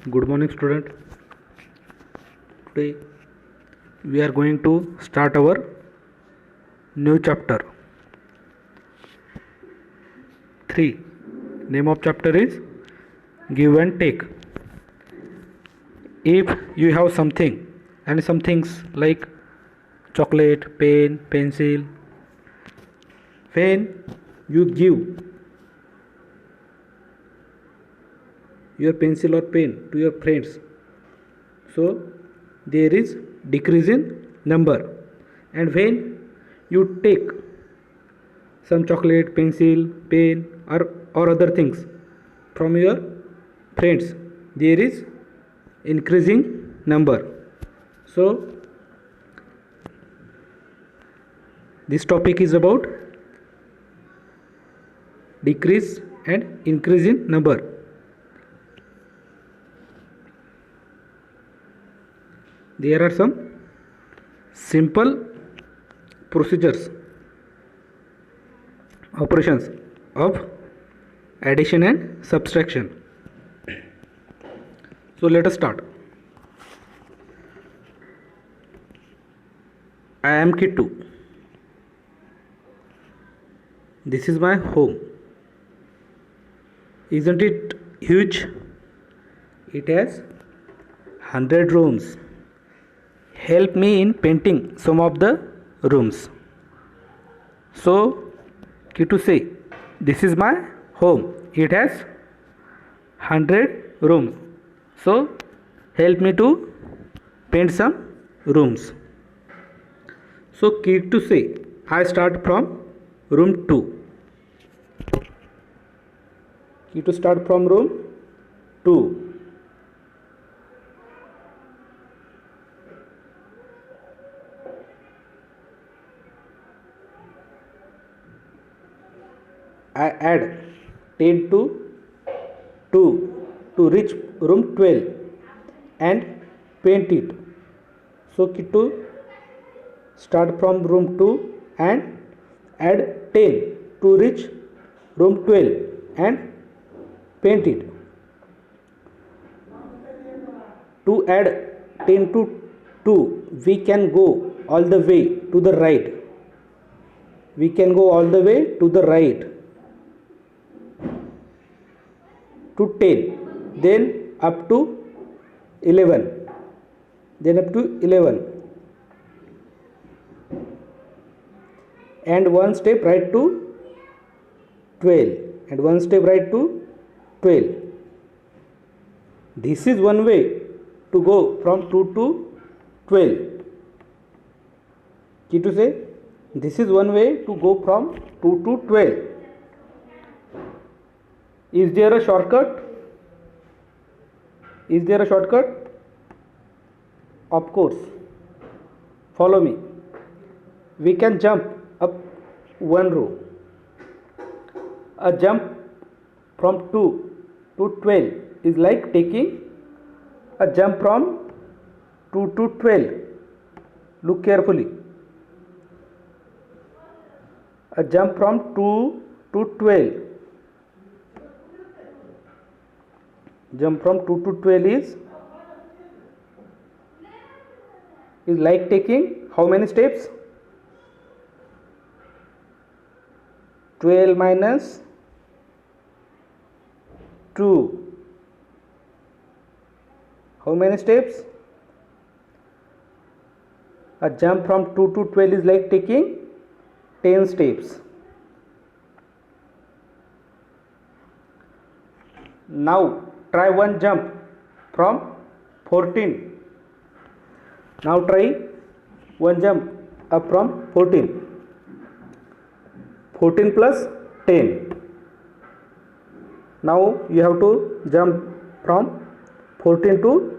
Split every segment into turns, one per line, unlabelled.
Good morning, student. Today we are going to start our new chapter 3. Name of chapter is Give and Take. If you have something and some things like chocolate, pen, pencil, when you give your pencil or pen to your friends, so there is decrease in number, and when you take some chocolate, pencil, pen, or other things from your friends, there is increasing number. So this topic is about decrease and increase in number. There are some simple procedures, operations of addition and subtraction. So let us start. I am Kittu. This is my home. Isn't it huge? It has 100 rooms. Help me in painting some of the rooms. So Kittu say, this is my home. It has 100 rooms. So help me to paint some rooms. So Kittu say, I start from room 2. Kittu start from room 2. I add 10 to 2 to reach room 12 and paint it. So Kittu start from room 2 and add 10 to reach room 12 and paint it. To add 10 to 2, we can go all the way to the right. We can go all the way to the right to 10, then up to 11, then up to 11, and one step right to 12, and one step right to 12. This is one way to go from 2 to 12. Kittu say, this is one way to go from 2 to 12. Is there a shortcut? Is there a shortcut? Of course. Follow me. We can jump up one row. A jump from 2 to 12 is like taking a jump from 2 to 12. Look carefully. A jump from 2 to 12. Jump from 2 to 12 is like taking how many steps? 12 minus 2. How many steps? A jump from 2 to 12 is like taking 10 steps. Now try one jump from 14. Now try one jump up from 14. 14 plus 10. Now you have to jump from 14 to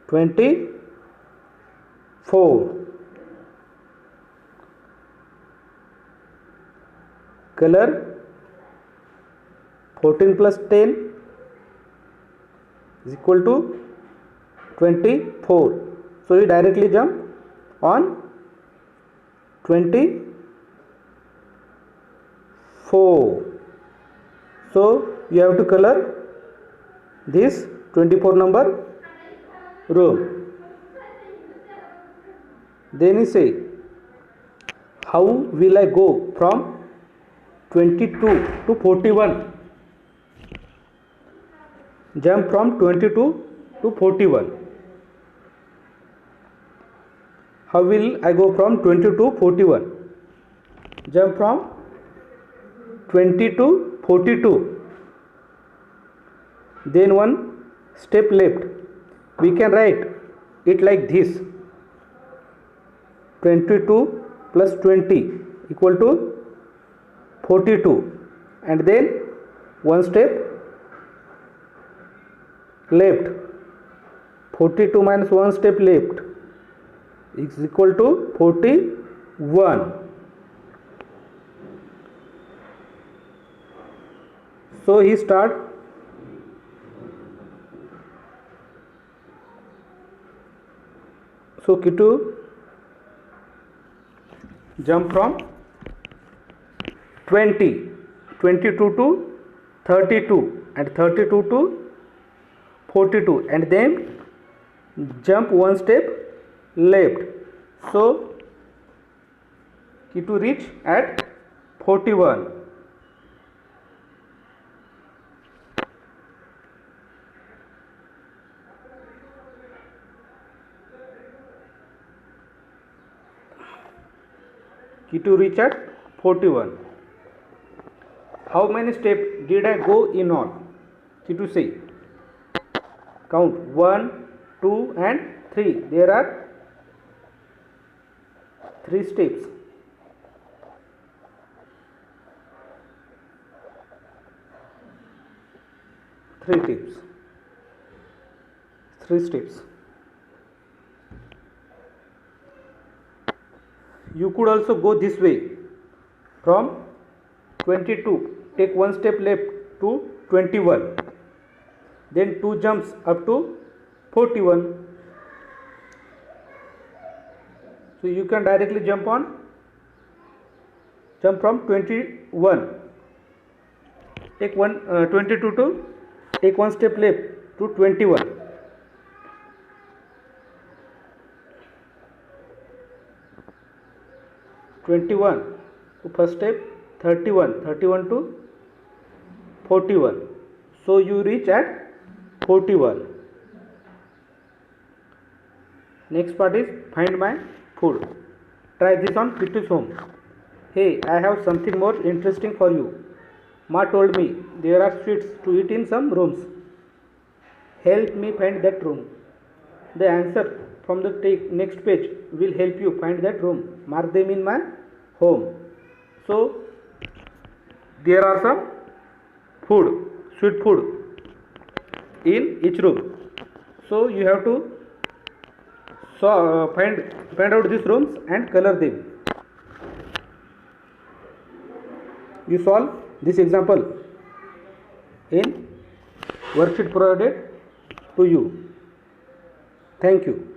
24. Color 14 plus 10 is equal to 24. So you directly jump on 24. So you have to color this 24 number room. Then you say, how will I go from 22 to 41? Jump from 22 to 41. How will I go from 20 to 41? Jump from 20 to 42. Then one step left. We can write it like this: 22 plus 20 equal to 42, and then one step left. 42 minus one step left is equal to 41. So he start so Kitu jump from 22 to 32 and 32 to 42, and then jump one step left. So Kitu reach at 41. Kitu reach at 41. How many steps did I go in all? Kitu say, count 1, 2 and 3. There are 3 steps. 3 tips. 3 steps. You could also go this way. From 22, take one step left to 21. Then 2 jumps up to 41. So you can directly jump from 21. Take 22 to take one step left to 21. 21 to first step, 31 to 41. So you reach at 41. Next part is find my food. Try this on Kitu's home. Hey, I have something more interesting for you. Ma told me there are sweets to eat in some rooms. Help me find that room. The answer from the next page will help you find that room. Mark them in my home. So there are some food, sweet food in each room. So you have to find out these rooms and color them. You solve this example in worksheet provided to you. Thank you.